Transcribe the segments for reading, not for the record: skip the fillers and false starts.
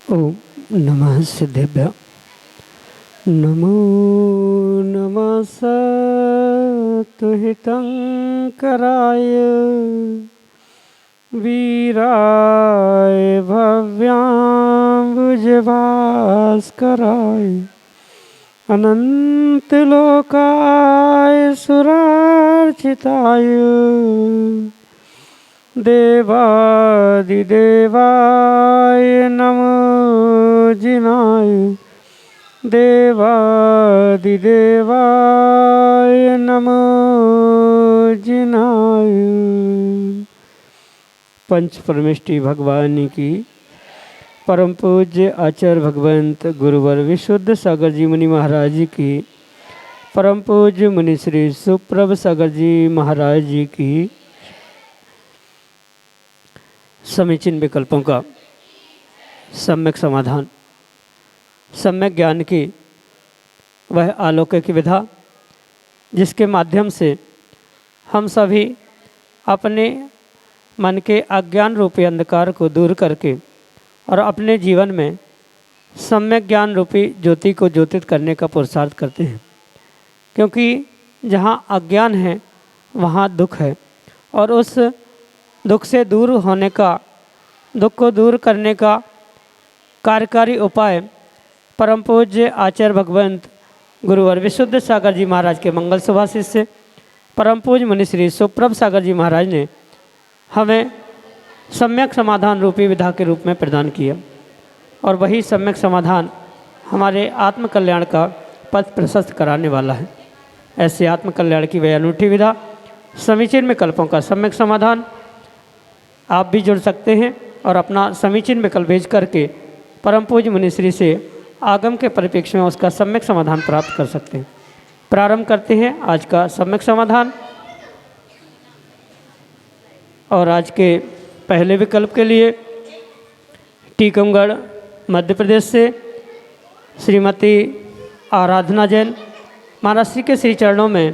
ओम नमः सिद्धेभ्य। नमो नमः सत्तुहितंकराय वीराय भव्याम्बुजभास्कराय अनंतलोकाय सुरार्चिताय देवादिदेवाय नमो जिनाय देवादिदेवाय नमो जिनाय। पंच परमेष्टि भगवान की परम पूज्य आचार्य भगवंत गुरुवर विशुद्ध सागर जी मुनि महाराज जी की परम पूज्य मुनि श्री सुप्रभ सागर जी महाराज जी की समीचीन विकल्पों का सम्यक समाधान, सम्यक ज्ञान की वह अलौकिक विधा जिसके माध्यम से हम सभी अपने मन के अज्ञान रूपी अंधकार को दूर करके और अपने जीवन में सम्यक ज्ञान रूपी ज्योति को ज्योतित करने का पुरुषार्थ करते हैं। क्योंकि जहाँ अज्ञान है वहाँ दुख है और उस दुख से दूर होने का, दुख को दूर करने का कार्यकारी उपाय परम पूज्य आचार्य भगवंत गुरुवर विशुद्ध सागर जी महाराज के मंगल सुभाषित से परम पूज्य मुनि श्री सुप्रभ सागर जी महाराज ने हमें सम्यक समाधान रूपी विधा के रूप में प्रदान किया और वही सम्यक समाधान हमारे आत्मकल्याण का पथ प्रशस्त कराने वाला है। ऐसे आत्मकल्याण की वह अनूठी विधा समीचीन विकल्पों का सम्यक समाधान आप भी जुड़ सकते हैं और अपना समीचीन विकल्प भेज करके परम पूज्य मुनिश्री से आगम के परिप्रेक्ष्य में उसका सम्यक समाधान प्राप्त कर सकते हैं। प्रारंभ करते हैं आज का सम्यक समाधान और आज के पहले विकल्प के लिए टीकमगढ़ मध्य प्रदेश से श्रीमती आराधना जैन महाराज श्री के श्री चरणों में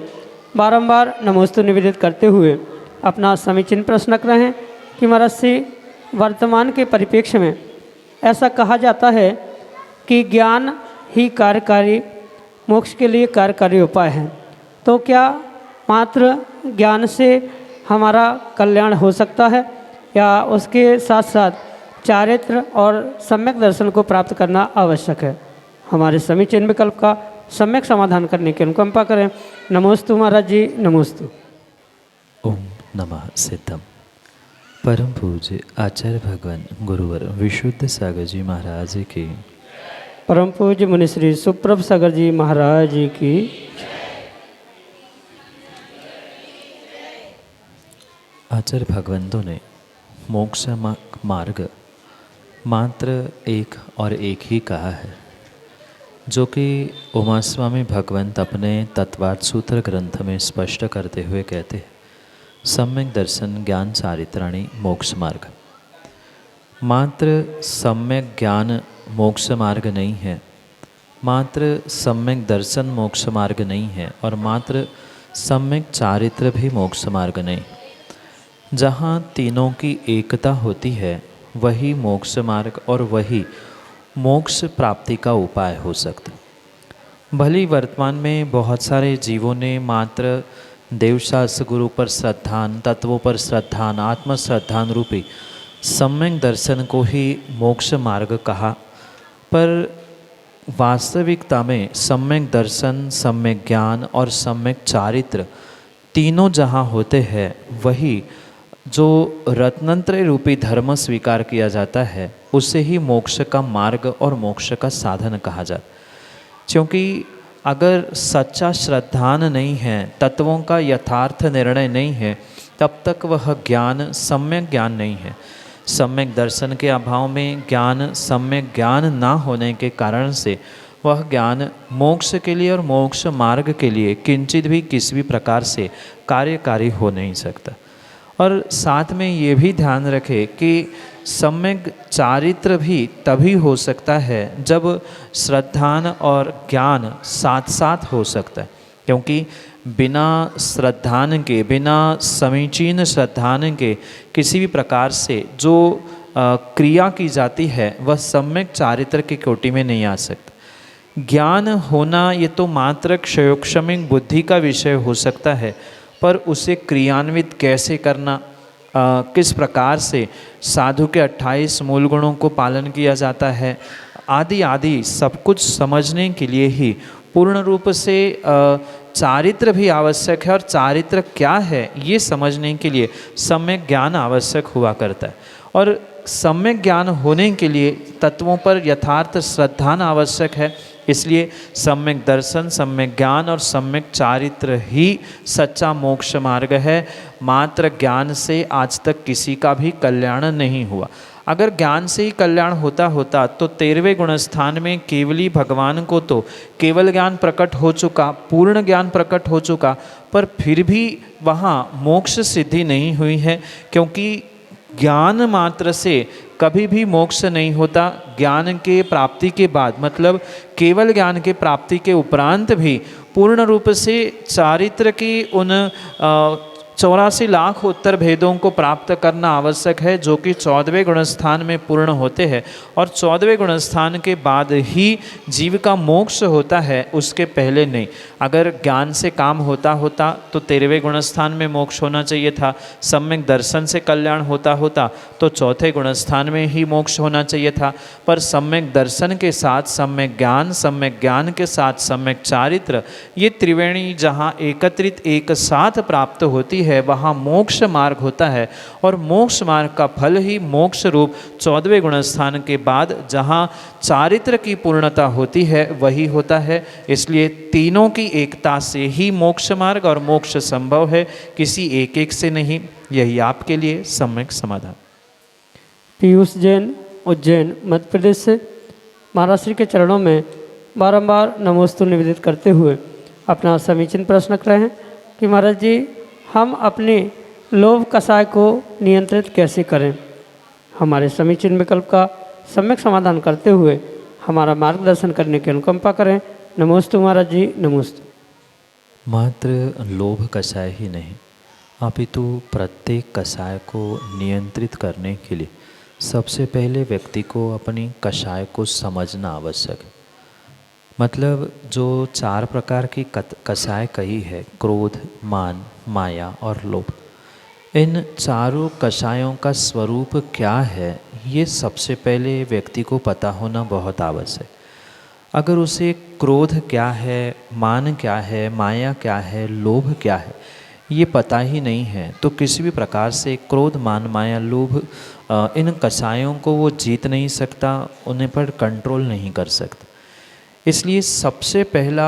बारंबार नमोस्तु निवेदित करते हुए अपना समीचीन प्रश्न रख रहे हैं कि महाराज श्री वर्तमान के परिप्रेक्ष्य में ऐसा कहा जाता है कि ज्ञान ही कार्यकारी मोक्ष के लिए कार्यकारी उपाय है, तो क्या मात्र ज्ञान से हमारा कल्याण हो सकता है या उसके साथ साथ चारित्र और सम्यक दर्शन को प्राप्त करना आवश्यक है? हमारे समीचीन विकल्प का सम्यक समाधान करने की अनुकंपा करें। नमोस्तु महाराज जी, नमोस्तु। ओम नमः सिद्धम। परम पूज्य आचार्य भगवान गुरुवर विशुद्ध सागर जी महाराज की, परम पूज्य मुनि श्री सुप्रभ सागर जी महाराज जी की। आचार्य भगवंतों ने मोक्ष मार्ग मात्र एक और एक ही कहा है, जो कि उमा स्वामी भगवंत अपने तत्वार्थ सूत्र ग्रंथ में स्पष्ट करते हुए कहते हैं, सम्यक दर्शन ज्ञान चारित्राणि मोक्ष मार्ग। मात्र सम्यक ज्ञान मोक्ष मार्ग नहीं है, मात्र सम्यक दर्शन मोक्ष मार्ग नहीं है और मात्र सम्यक चारित्र भी मोक्ष मार्ग नहीं। जहाँ तीनों की एकता होती है वही मोक्ष मार्ग और वही मोक्ष प्राप्ति का उपाय हो सकता। भली वर्तमान में बहुत सारे जीवों ने मात्र देवशास्त्र गुरु पर श्रद्धान, तत्वों पर श्रद्धान, आत्म श्रद्धान रूपी सम्यक दर्शन को ही मोक्ष मार्ग कहा, पर वास्तविकता में सम्यक दर्शन, सम्यक ज्ञान और सम्यक चारित्र तीनों जहाँ होते हैं वही जो रत्नत्रय रूपी धर्म स्वीकार किया जाता है उसे ही मोक्ष का मार्ग और मोक्ष का साधन कहा जाता। क्योंकि अगर सच्चा श्रद्धान नहीं है, तत्वों का यथार्थ निर्णय नहीं है, तब तक वह ज्ञान सम्यक ज्ञान नहीं है। सम्यक दर्शन के अभाव में ज्ञान सम्यक ज्ञान ना होने के कारण से वह ज्ञान मोक्ष के लिए और मोक्ष मार्ग के लिए किंचित भी किसी भी प्रकार से कार्यकारी हो नहीं सकता। और साथ में ये भी ध्यान रखें कि सम्यक चारित्र भी तभी हो सकता है जब श्रद्धान और ज्ञान साथ साथ हो सकता है, क्योंकि बिना श्रद्धान के, बिना समीचीन श्रद्धान के किसी भी प्रकार से जो क्रिया की जाती है वह सम्यक चारित्र की कोटि में नहीं आ सकता। ज्ञान होना ये तो मात्र क्षयोक्षमिक बुद्धि का विषय हो सकता है, पर उसे क्रियान्वित कैसे करना, किस प्रकार से साधु के 28 मूल गुणों को पालन किया जाता है, आदि आदि सब कुछ समझने के लिए ही पूर्ण रूप से चारित्र भी आवश्यक है। और चारित्र क्या है ये समझने के लिए सम्यक ज्ञान आवश्यक हुआ करता है। और सम्यक ज्ञान होने के लिए तत्वों पर यथार्थ श्रद्धान आवश्यक है। इसलिए सम्यक दर्शन, सम्यक ज्ञान और सम्यक चारित्र ही सच्चा मोक्ष मार्ग है। मात्र ज्ञान से आज तक किसी का भी कल्याण नहीं हुआ। अगर ज्ञान से ही कल्याण होता तो 13वें गुणस्थान में केवली भगवान को तो केवल ज्ञान प्रकट हो चुका, पूर्ण ज्ञान प्रकट हो चुका, पर फिर भी वहाँ मोक्ष सिद्धि नहीं हुई है, क्योंकि ज्ञान मात्र से कभी भी मोक्ष नहीं होता। ज्ञान के प्राप्ति के बाद, मतलब केवल ज्ञान के प्राप्ति के उपरांत भी पूर्ण रूप से चारित्र की उन 84 लाख उत्तर भेदों को प्राप्त करना आवश्यक है, जो कि 14वें गुणस्थान में पूर्ण होते हैं। और 14वें गुणस्थान के बाद ही जीव का मोक्ष होता है, उसके पहले नहीं। अगर ज्ञान से काम होता तो 13वें गुणस्थान में मोक्ष होना चाहिए था। सम्यक दर्शन से कल्याण होता तो 4थे गुणस्थान में ही मोक्ष होना चाहिए था। पर सम्यक दर्शन के साथ सम्यक ज्ञान के साथ सम्यक चारित्र, ये त्रिवेणी जहाँ एकत्रित एक साथ प्राप्त होती है, वहाँ मोक्ष मार्ग होता है। और मोक्ष मार्ग का फल ही मोक्ष रूप 14वें गुणस्थान के बाद जहाँ चारित्र की पूर्णता होती है वही होता है। इसलिए तीनों की एकता से ही मोक्ष मार्ग और मोक्ष संभव है, किसी एक से नहीं। यही आपके लिए सम्यक समाधान। पीयूष जैन, उज्जैन, मध्य प्रदेश से महाराज श्री के चरणों में बारंबार नमोस्तु निवेदित करते हुए अपना समीचीन प्रश्न कर रहे हैं कि महाराज जी, हम अपने लोभ कषाय को नियंत्रित कैसे करें। हमारे समीचीन विकल्प का सम्यक समाधान करते हुए हमारा मार्गदर्शन करने की अनुकंपा करें। नमोस्तु महाराज जी, नमोस्तु। मात्र लोभ कषाय ही नहीं, अपितु प्रत्येक कषाय को नियंत्रित करने के लिए सबसे पहले व्यक्ति को अपनी कषाय को समझना आवश्यक है। मतलब जो 4 प्रकार की कषाय कही है, क्रोध, मान, माया और लोभ, इन चारों कषायों का स्वरूप क्या है ये सबसे पहले व्यक्ति को पता होना बहुत आवश्यक। अगर उसे क्रोध क्या है, मान क्या है, माया क्या है, लोभ क्या है ये पता ही नहीं है, तो किसी भी प्रकार से क्रोध, मान, माया, लोभ इन कषायों को वो जीत नहीं सकता, उन्हें पर कंट्रोल नहीं कर सकता। इसलिए सबसे पहला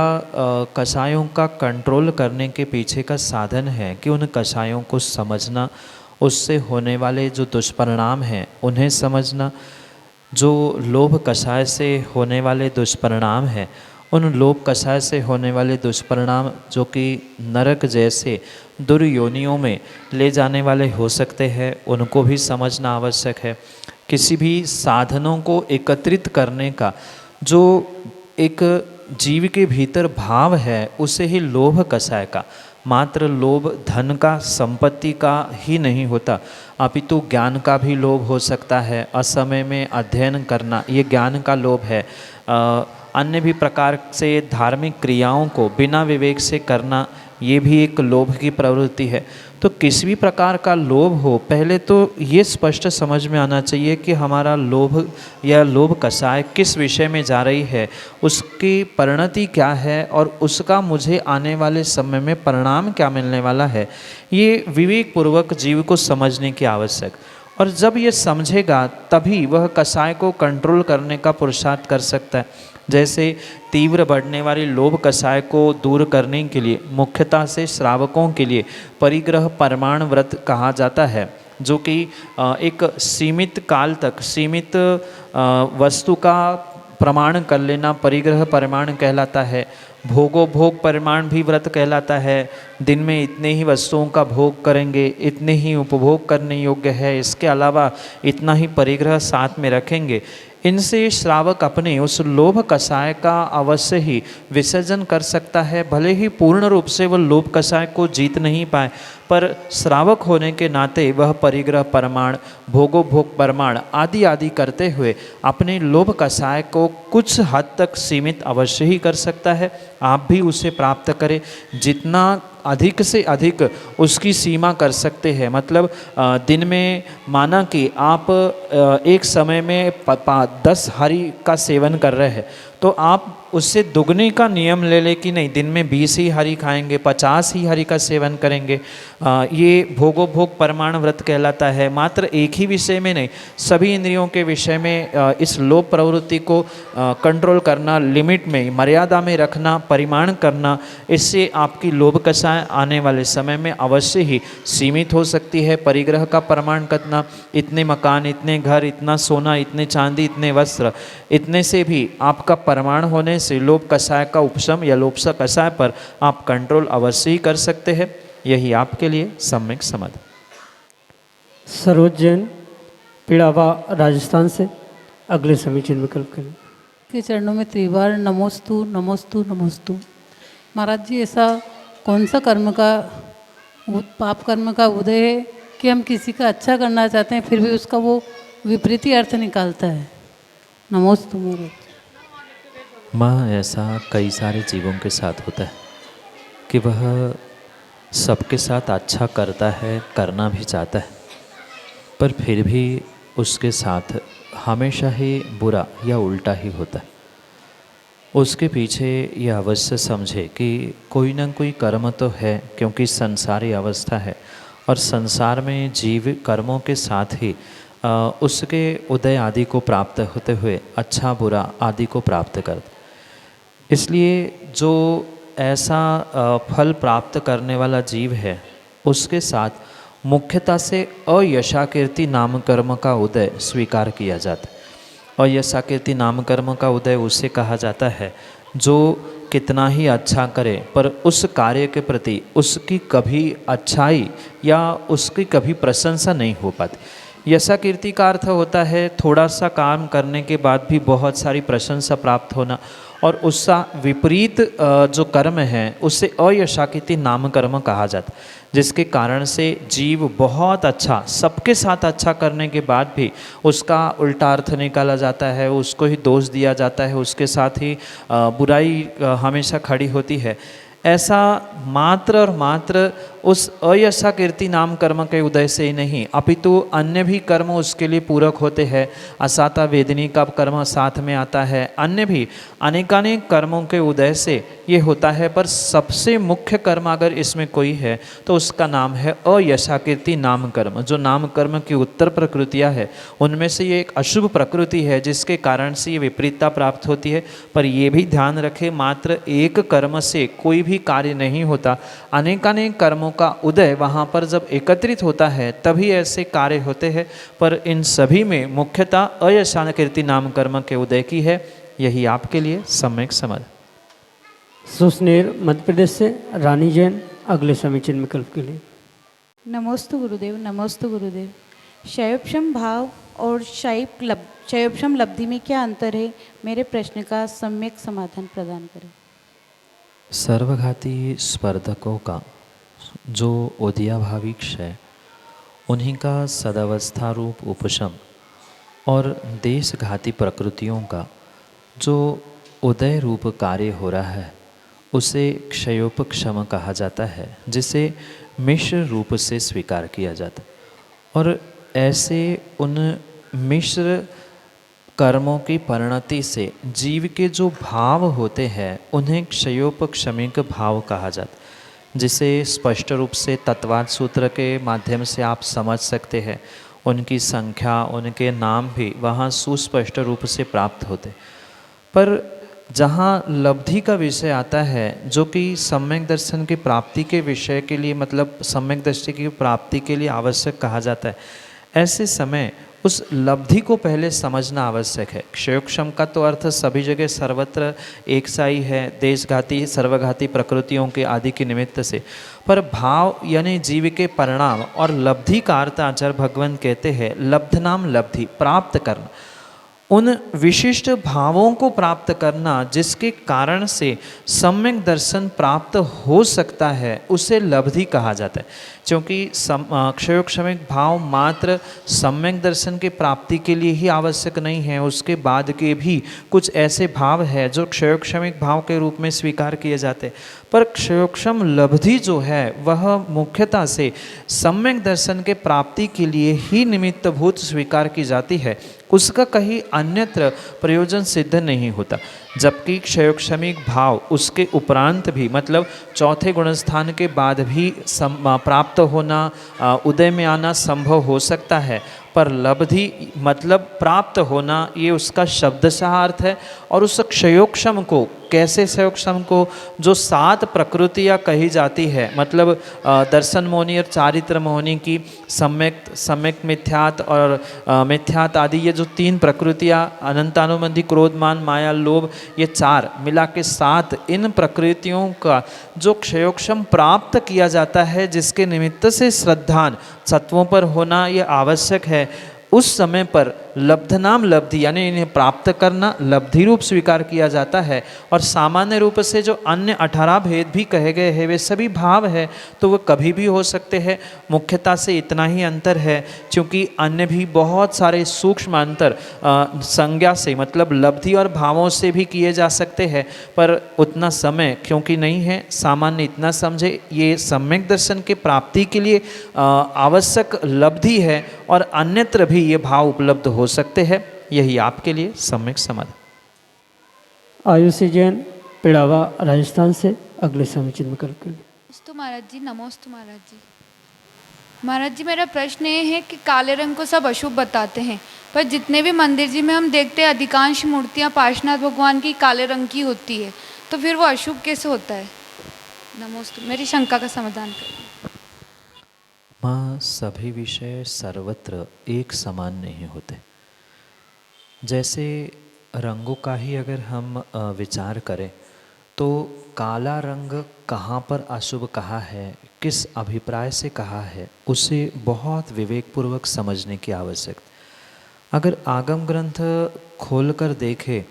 कषायों का कंट्रोल करने के पीछे का साधन है कि उन कषायों को समझना, उससे होने वाले जो दुष्परिणाम हैं उन्हें समझना। जो लोभ कषाय से होने वाले दुष्परिणाम हैं, उन लोभ कषाय से होने वाले दुष्परिणाम जो कि नरक जैसे दुर्योनियों में ले जाने वाले हो सकते हैं, उनको भी समझना आवश्यक है। किसी भी साधनों को एकत्रित करने का जो एक जीव के भीतर भाव है, उसे ही लोभ कषाय का। मात्र लोभ धन का, संपत्ति का ही नहीं होता, अपितु ज्ञान का भी लोभ हो सकता है। असमय में अध्ययन करना ये ज्ञान का लोभ है। अन्य भी प्रकार से धार्मिक क्रियाओं को बिना विवेक से करना ये भी एक लोभ की प्रवृत्ति है। तो किसी भी प्रकार का लोभ हो, पहले तो ये स्पष्ट समझ में आना चाहिए कि हमारा लोभ या लोभ कषाय किस विषय में जा रही है, उसकी परिणति क्या है और उसका मुझे आने वाले समय में परिणाम क्या मिलने वाला है। ये विवेक पूर्वक जीव को समझने की आवश्यक। और जब ये समझेगा तभी वह कषाय को कंट्रोल करने का पुरुषार्थ कर सकता है। जैसे तीव्र बढ़ने वाली लोभ कषाय को दूर करने के लिए मुख्यतः से श्रावकों के लिए परिग्रह परमाण व्रत कहा जाता है, जो कि एक सीमित काल तक सीमित वस्तु का प्रमाण कर लेना परिग्रह परमाण कहलाता है। भोगो भोग परिमाण भी व्रत कहलाता है। दिन में इतने ही वस्तुओं का भोग करेंगे, इतने ही उपभोग करने योग्य है, इसके अलावा इतना ही परिग्रह साथ में रखेंगे। इनसे श्रावक अपने उस लोभ कषाय का अवश्य ही विसर्जन कर सकता है। भले ही पूर्ण रूप से वह लोभ कषाय को जीत नहीं पाए, पर श्रावक होने के नाते वह परिग्रह परमाण, भोगो भोग परमाण आदि आदि करते हुए अपने लोभ कषाय को कुछ हद तक सीमित अवश्य ही कर सकता है। आप भी उसे प्राप्त करें, जितना अधिक से अधिक उसकी सीमा कर सकते हैं। मतलब दिन में माना कि आप एक समय में 10 हरि का सेवन कर रहे हैं, तो आप उससे दुगने का नियम ले ले कि नहीं, दिन में 20 ही हरि खाएंगे, 50 ही हरि का सेवन करेंगे। ये भोगो भोग परमाण व्रत कहलाता है। मात्र एक ही विषय में नहीं, सभी इंद्रियों के विषय में इस लोभ प्रवृत्ति को कंट्रोल करना, लिमिट में मर्यादा में रखना, परिमाण करना, इससे आपकी लोभ कषाय आने वाले समय में अवश्य ही सीमित हो सकती है। परिग्रह का प्रमाण करना, इतने मकान, इतने घर, इतना सोना, इतने चांदी, इतने वस्त्र, इतने से भी आपका प्रमाण होने से लोभ कषाय का उपशम या लोभ कषाय पर आप कंट्रोल अवश्य ही कर सकते हैं। यही आपके लिए सम्यक समाधान। सरोज जैन पिड़ावा राजस्थान से अगले समीचीन विकल्प के लिए। के चरणों में त्रिवार नमोस्तु नमोस्तु नमोस्तु। महाराज जी, ऐसा कौन सा कर्म का पाप कर्म का उदय है कि हम किसी का अच्छा करना चाहते हैं फिर भी उसका वो विपरीत अर्थ निकालता है? नमोस्तु महाराज। माँ, ऐसा कई सारे जीवों के साथ होता है कि वह सबके साथ अच्छा करता है, करना भी चाहता है, पर फिर भी उसके साथ हमेशा ही बुरा या उल्टा ही होता है। उसके पीछे यह अवश्य समझे कि कोई ना कोई कर्म तो है, क्योंकि संसारी अवस्था है और संसार में जीव कर्मों के साथ ही उसके उदय आदि को प्राप्त होते हुए अच्छा बुरा आदि को प्राप्त करता। इसलिए जो ऐसा फल प्राप्त करने वाला जीव है, उसके साथ मुख्यतः से अयशाकीर्ति नाम कर्म का उदय स्वीकार किया जाता है। अयशाकीर्ति नाम कर्म का उदय उसे कहा जाता है जो कितना ही अच्छा करे पर उस कार्य के प्रति उसकी कभी अच्छाई या उसकी कभी प्रशंसा नहीं हो पाती। यशाकीर्ति का अर्थ होता है थोड़ा सा काम करने के बाद भी बहुत सारी प्रशंसा प्राप्त होना, और उसका विपरीत जो कर्म है उससे अयशाकीर्ति नाम कर्म कहा जाता, जिसके कारण से जीव बहुत अच्छा सबके साथ अच्छा करने के बाद भी उसका उल्टा अर्थ निकाला जाता है, उसको ही दोष दिया जाता है, उसके साथ ही बुराई हमेशा खड़ी होती है। ऐसा मात्र और मात्र उस अयशाकीर्ति नाम कर्म के उदय से ही नहीं, अपितु अन्य भी कर्म उसके लिए पूरक होते हैं। असाता वेदनी का कर्म साथ में आता है, अन्य भी अनेकानेक कर्मों के उदय से ये होता है। पर सबसे मुख्य कर्म अगर इसमें कोई है तो उसका नाम है अयशाकीर्ति नाम कर्म। जो नाम कर्म की उत्तर प्रकृतियाँ है उनमें से ये एक अशुभ प्रकृति है, जिसके कारण से ये विपरीतता प्राप्त होती है। पर ये भी ध्यान रखें, मात्र एक कर्म से कोई भी कार्य नहीं होता, अनेकानेक कर्मों का उदय वहाँ पर जब एकत्रित होता है तभी ऐसे कार्य होते हैं। पर इन सभी में मुख्यतः अयशाकीर्ति नाम कर्म के उदय की है। यही आपके लिए सम्यक समझ। सुस्नेर मध्य प्रदेश से रानी जैन अगले समीचीन विकल्प के लिए। नमोस्तु गुरुदेव, नमोस्तु गुरुदेव। शैवक्षम भाव और शैवक्षम लब्धि में क्या अंतर है? मेरे प्रश्न का सम्यक समाधान प्रदान करें। सर्वघाती स्पर्धकों का जो उदयाभावी क्षय, उन्हीं का सदावस्था रूप उपशम और देशघाती प्रकृतियों का जो उदय रूप कार्य हो रहा है उसे क्षयोपक्षम कहा जाता है, जिसे मिश्र रूप से स्वीकार किया जाता है। और ऐसे उन मिश्र कर्मों की परिणति से जीव के जो भाव होते हैं उन्हें क्षयोपक्षमिक भाव कहा जाता है, जिसे स्पष्ट रूप से तत्वाद सूत्र के माध्यम से आप समझ सकते हैं। उनकी संख्या, उनके नाम भी वहाँ सुस्पष्ट रूप से प्राप्त होते। पर जहाँ लब्धि का विषय आता है, जो कि सम्यक दर्शन की प्राप्ति के विषय के लिए, मतलब सम्यक दृष्टि की प्राप्ति के लिए आवश्यक कहा जाता है, ऐसे समय उस लब्धि को पहले समझना आवश्यक है। क्षयोक्षम का तो अर्थ सभी जगह सर्वत्र एक सा ही है, देशघाती सर्वघाती प्रकृतियों के आदि के निमित्त से, पर भाव यानी जीव के परिणाम और लब्धि का अर्थ आचार्य भगवान कहते हैं लब्ध नाम लब्धि, प्राप्त करना, उन विशिष्ट भावों को प्राप्त करना जिसके कारण से सम्यक दर्शन प्राप्त हो सकता है, उसे लब्धि कहा जाता है। क्योंकि क्षयोक्षमिक भाव मात्र सम्यक दर्शन की प्राप्ति के लिए ही आवश्यक नहीं है, उसके बाद के भी कुछ ऐसे भाव है जो क्षयोक्षमिक भाव के रूप में स्वीकार किए जाते हैं। पर क्षयोक्षम लब्धि जो है वह मुख्यतः से सम्यक दर्शन के प्राप्ति के लिए ही निमित्तभूत स्वीकार की जाती है, उसका कहीं अन्यत्र प्रयोजन सिद्ध नहीं होता। जबकि क्षयोक्षमिक भाव उसके उपरांत भी, मतलब चौथे गुणस्थान के बाद भी प्राप्त होना, उदय में आना संभव हो सकता है, पर लब्धि मतलब प्राप्त होना ये उसका शब्दशः अर्थ है। और उस क्षयोक्षम को, कैसे क्षयोक्षम को, जो 7 प्रकृतियाँ कही जाती है, मतलब दर्शन मोहनी और चारित्र मोहनी की सम्यक मिथ्यात और मिथ्यात आदि, ये जो 3 प्रकृतियाँ अनंतानुबंधी क्रोध मान माया लोभ, ये 4 मिला के 7, इन प्रकृतियों का जो क्षयोक्षम प्राप्त किया जाता है, जिसके निमित्त से श्रद्धान सत्वों पर होना ये आवश्यक है, उस समय पर लब्ध नाम लब्धि यानी इन्हें प्राप्त करना लब्धि रूप स्वीकार किया जाता है। और सामान्य रूप से जो अन्य 18 भेद भी कहे गए हैं वे सभी भाव है, तो वह कभी भी हो सकते हैं। मुख्यतः से इतना ही अंतर है, क्योंकि अन्य भी बहुत सारे सूक्ष्म अंतर संज्ञा से, मतलब लब्धि और भावों से भी किए जा सकते हैं, पर उतना समय क्योंकि नहीं है, सामान्य इतना समझे ये सम्यक दर्शन के प्राप्ति के लिए आवश्यक लब्धि है और अन्यत्र भी ये भाव उपलब्ध हो सकते हैं। यही आपके लिए सम्यक समाधान। आयुषी जैन पिड़ावा राजस्थान से अगले समीचित विकल्प के लिए। नमोस्तु महाराज जी, नमोस्तु महाराज जी। महाराज जी, मेरा प्रश्न ये है कि काले रंग को सब अशुभ बताते हैं, पर जितने भी मंदिर जी में हम देखते हैं अधिकांश मूर्तियाँ पार्श्वनाथ भगवान की काले रंग की होती है, तो फिर वो अशुभ कैसे होता है? नमोस्तु, मेरी शंका का समाधान करें। माँ, सभी विषय सर्वत्र एक समान नहीं होते। जैसे रंगों का ही अगर हम विचार करें तो काला रंग कहाँ पर अशुभ कहा है, किस अभिप्राय से कहा है, उसे बहुत विवेकपूर्वक समझने की आवश्यकता। अगर आगम ग्रंथ खोलकर देखें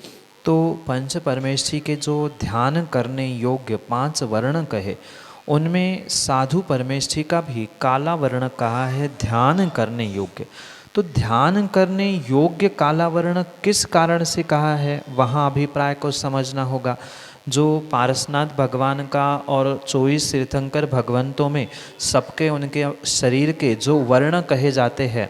तो पंच परमेष्ठी के जो ध्यान करने योग्य 5 वर्ण कहे, उनमें साधु परमेष्ठी का भी काला वर्ण कहा है ध्यान करने योग्य। तो ध्यान करने योग्य काला वर्ण किस कारण से कहा है, वहाँ अभिप्राय को समझना होगा। जो पारसनाथ भगवान का और 24 तीर्थंकर भगवंतों में सबके उनके शरीर के जो वर्ण कहे जाते हैं,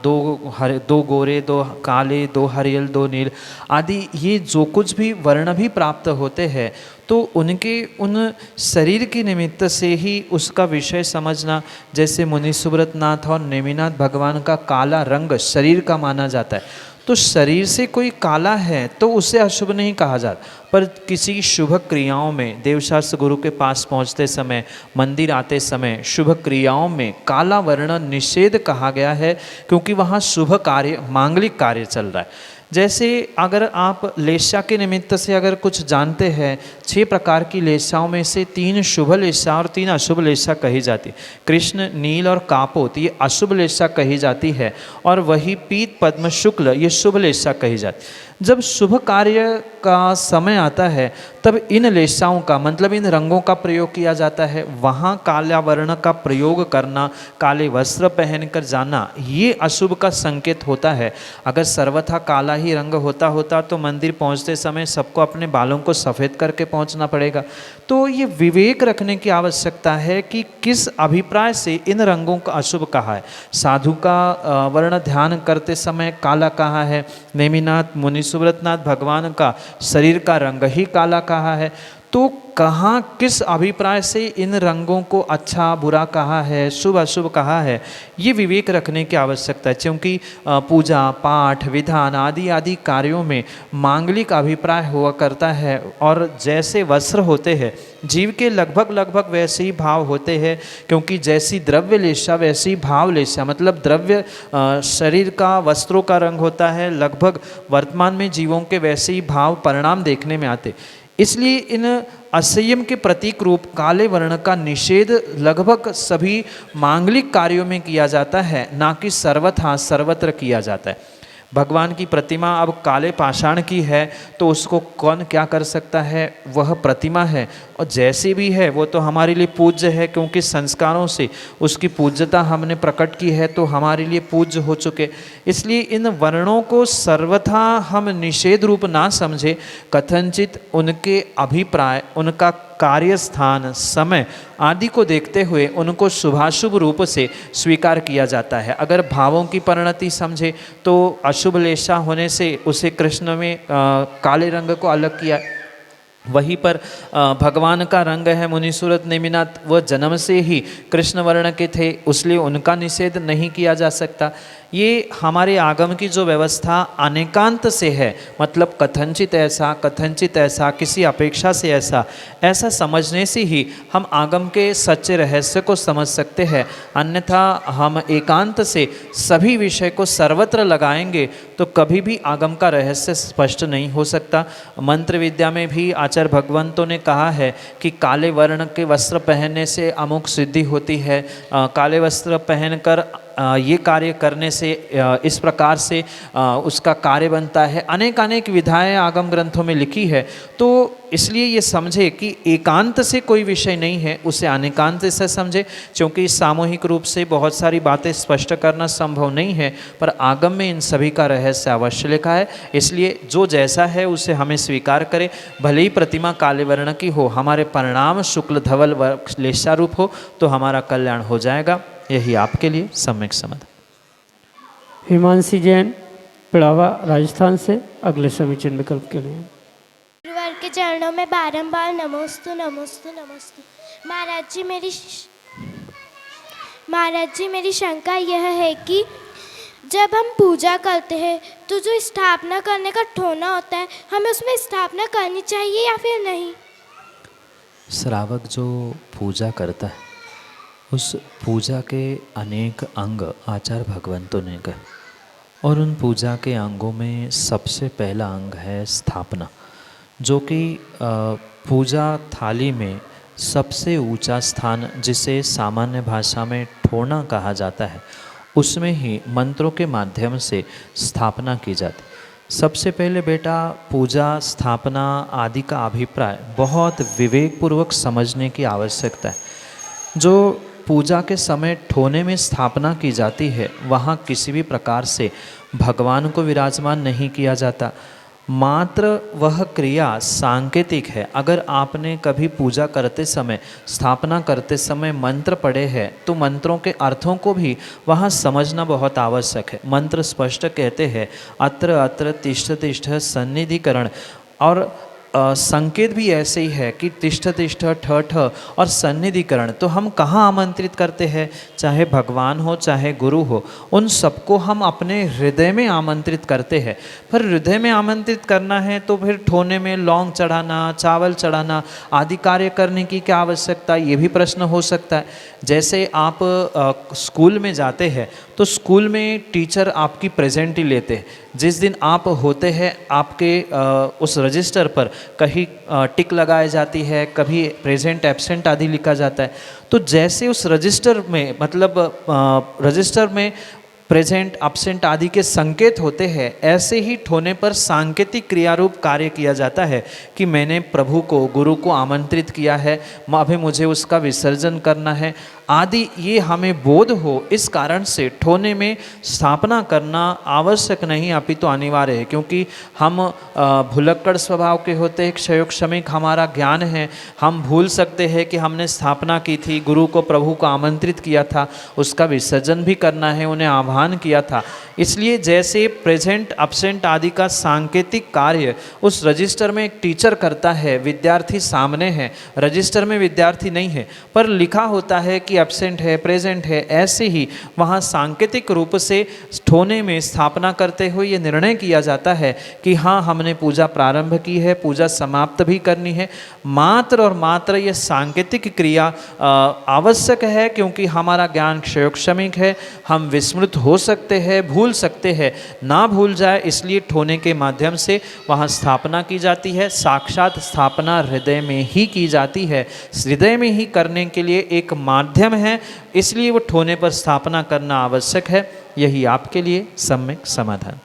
2 गोरे, 2 काले, 2 हरियल, 2 नील आदि, ये जो कुछ भी वर्ण भी प्राप्त होते हैं, तो उनके उन शरीर के निमित्त से ही उसका विषय समझना। जैसे मुनि सुब्रतनाथ और नेमिनाथ भगवान का काला रंग शरीर का माना जाता है, तो शरीर से कोई काला है तो उसे अशुभ नहीं कहा जाता, पर किसी शुभ क्रियाओं में, देवशास्त्र गुरु के पास पहुंचते समय, मंदिर आते समय शुभ क्रियाओं में काला वर्ण निषेध कहा गया है, क्योंकि वहाँ शुभ कार्य, मांगलिक कार्य चल रहा है। जैसे अगर आप लेस्या के निमित्त से अगर कुछ जानते हैं, 6 प्रकार की लेस्याओं में से 3 शुभ लेस्या और 3 अशुभ लेस्या कही जाती। कृष्ण, नील और कापोत ये अशुभ लेस्या कही जाती है, और वही पीत, पद्म, शुक्ल ये शुभ लेस्या कही जाती। जब शुभ कार्य का समय आता है तब इन लेस्याओं का, मतलब इन रंगों का प्रयोग किया जाता है। वहाँ काला वर्ण का प्रयोग करना, काले वस्त्र पहनकर जाना, ये अशुभ का संकेत होता है। अगर सर्वथा काला ही रंग होता तो मंदिर पहुँचते समय सबको अपने बालों को सफ़ेद करके पहुँचना पड़ेगा। तो ये विवेक रखने की आवश्यकता है कि किस अभिप्राय से इन रंगों का अशुभ कहा है। साधु का वर्ण ध्यान करते समय काला कहा है, नेमिनाथ, मुनि सुब्रतनाथ भगवान का शरीर का रंग ही काला कहा है। तो कहाँ किस अभिप्राय से इन रंगों को अच्छा बुरा कहा है, शुभ अशुभ कहा है, ये विवेक रखने की आवश्यकता है। क्योंकि पूजा पाठ विधान आदि आदि कार्यों में मांगलिक अभिप्राय हुआ करता है, और जैसे वस्त्र होते हैं जीव के लगभग लगभग वैसे ही भाव होते हैं। क्योंकि जैसी द्रव्य लेशा वैसी भाव लेशा, मतलब द्रव्य शरीर का वस्त्रों का रंग होता है, लगभग वर्तमान में जीवों के वैसे ही भाव परिणाम देखने में आते। इसलिए इन असंयम के प्रतीक रूप काले वर्ण का निषेध लगभग सभी मांगलिक कार्यों में किया जाता है, ना कि सर्वथा सर्वत्र किया जाता है। भगवान की प्रतिमा अब काले पाषाण की है तो उसको कौन क्या कर सकता है, वह प्रतिमा है, और जैसी भी है वो तो हमारे लिए पूज्य है, क्योंकि संस्कारों से उसकी पूज्यता हमने प्रकट की है तो हमारे लिए पूज्य हो चुके। इसलिए इन वर्णों को सर्वथा हम निषेध रूप ना समझे, कथनचित उनके अभिप्राय, उनका कार्य स्थान, समय आदि को देखते हुए उनको शुभाशुभ रूप से स्वीकार किया जाता है। अगर भावों की परिणति समझे तो अशुभ लेशा होने से उसे कृष्ण में काले रंग को अलग किया। वहीं पर भगवान का रंग है मुनिसुरत नेमिनाथ, वह जन्म से ही कृष्ण वर्ण के थे, इसलिए उनका निषेध नहीं किया जा सकता। ये हमारे आगम की जो व्यवस्था अनेकांत से है, मतलब कथनचित ऐसा किसी अपेक्षा से ऐसा समझने से ही हम आगम के सच्चे रहस्य को समझ सकते हैं। अन्यथा हम एकांत से सभी विषय को सर्वत्र लगाएंगे तो कभी भी आगम का रहस्य स्पष्ट नहीं हो सकता। मंत्र विद्या में भी आचार्य भगवंतों ने कहा है कि काले वर्ण के वस्त्र पहनने से अमुक सिद्धि होती है, काले वस्त्र पहनकर ये कार्य करने से इस प्रकार से उसका कार्य बनता है। अनेक विधाएं आगम ग्रंथों में लिखी है। तो इसलिए ये समझे कि एकांत से कोई विषय नहीं है, उसे अनेकांत से समझे। क्योंकि सामूहिक रूप से बहुत सारी बातें स्पष्ट करना संभव नहीं है, पर आगम में इन सभी का रहस्य अवश्य लिखा है। इसलिए जो जैसा है उसे हमें स्वीकार करे, भले ही प्रतिमा काले वर्ण की हो, हमारे परिणाम शुक्ल धवल व लेशा रूप हो तो हमारा कल्याण हो जाएगा। यही आपके लिए सम्यक समाधान। हिमांशी जैन पिड़ावा राजस्थान से अगले समीचीन विकल्प के लिए। गुरुवर के चरणों में बारंबार नमोस्तु नमोस्तु नमोस्तु। महाराज जी मेरी शंका यह है कि जब हम पूजा करते हैं तो जो स्थापना करने का ठोना होता है, हमें उसमें स्थापना करनी चाहिए या फिर नहीं? श्रावक जो पूजा करता है उस पूजा के अनेक अंग आचार्य भगवंतों ने कहे, और उन पूजा के अंगों में सबसे पहला अंग है स्थापना, जो कि पूजा थाली में सबसे ऊंचा स्थान, जिसे सामान्य भाषा में ठोना कहा जाता है, उसमें ही मंत्रों के माध्यम से स्थापना की जाती। सबसे पहले बेटा पूजा स्थापना आदि का अभिप्राय बहुत विवेकपूर्वक समझने की आवश्यकता है। जो पूजा के समय ठोने में स्थापना की जाती है वहाँ किसी भी प्रकार से भगवान को विराजमान नहीं किया जाता, मात्र वह क्रिया सांकेतिक है। अगर आपने कभी पूजा करते समय, स्थापना करते समय मंत्र पढ़े हैं तो मंत्रों के अर्थों को भी वहाँ समझना बहुत आवश्यक है। मंत्र स्पष्ट कहते हैं अत्र अत्र तिष्ठ तिष्ठ सन्निधिकरण, और संकेत भी ऐसे ही है कि तिष्ठ तिष्ठ ठ ठ और सन्निधिकरण। तो हम कहाँ आमंत्रित करते हैं, चाहे भगवान हो चाहे गुरु हो, उन सबको हम अपने हृदय में आमंत्रित करते हैं। पर हृदय में आमंत्रित करना है तो फिर ठोने में लौंग चढ़ाना, चावल चढ़ाना आदि कार्य करने की क्या आवश्यकता, ये भी प्रश्न हो सकता है। जैसे आप स्कूल में जाते हैं तो स्कूल में टीचर आपकी प्रेजेंट ही लेते हैं। जिस दिन आप होते हैं आपके उस रजिस्टर पर कहीं टिक लगाई जाती है, कभी प्रेजेंट एब्सेंट आदि लिखा जाता है। तो जैसे उस रजिस्टर में, मतलब रजिस्टर में प्रेजेंट एब्सेंट आदि के संकेत होते हैं, ऐसे ही ठोने पर सांकेतिक क्रियारूप कार्य किया जाता है कि मैंने प्रभु को, गुरु को आमंत्रित किया है, अभी मुझे उसका विसर्जन करना है। आदि ये हमें बोध हो, इस कारण से ठोने में स्थापना करना आवश्यक नहीं अपितु अनिवार्य है। क्योंकि हम भुलक्कड़ स्वभाव के होते हैं, क्षयोग क्षमिक हमारा ज्ञान है, हम भूल सकते हैं कि हमने स्थापना की थी, गुरु को प्रभु को आमंत्रित किया था, उसका विसर्जन भी करना है, उन्हें आह्वान किया था। इसलिए जैसे प्रेजेंट अब्सेंट आदि का सांकेतिक कार्य उस रजिस्टर में एक टीचर करता है, विद्यार्थी सामने है, रजिस्टर में विद्यार्थी नहीं है पर लिखा होता है कि अब्सेंट है, प्रेजेंट है, ऐसे ही वहाँ सांकेतिक रूप से ठोने में स्थापना करते हुए ये निर्णय किया जाता है कि हाँ, हमने पूजा प्रारंभ की है, पूजा समाप्त भी करनी है। मात्र और मात्र ये सांकेतिक क्रिया आवश्यक है, क्योंकि हमारा ज्ञान क्षयोक्षमिक है, हम विस्मृत हो सकते हैं, भूल सकते हैं, ना भूल जाए इसलिए ठोने के माध्यम से वहाँ स्थापना की जाती है। साक्षात स्थापना हृदय में ही की जाती है, हृदय में ही करने के लिए एक माध्यम है, इसलिए वो ठोने पर स्थापना करना आवश्यक है। यही आपके लिए सम्यक समाधान।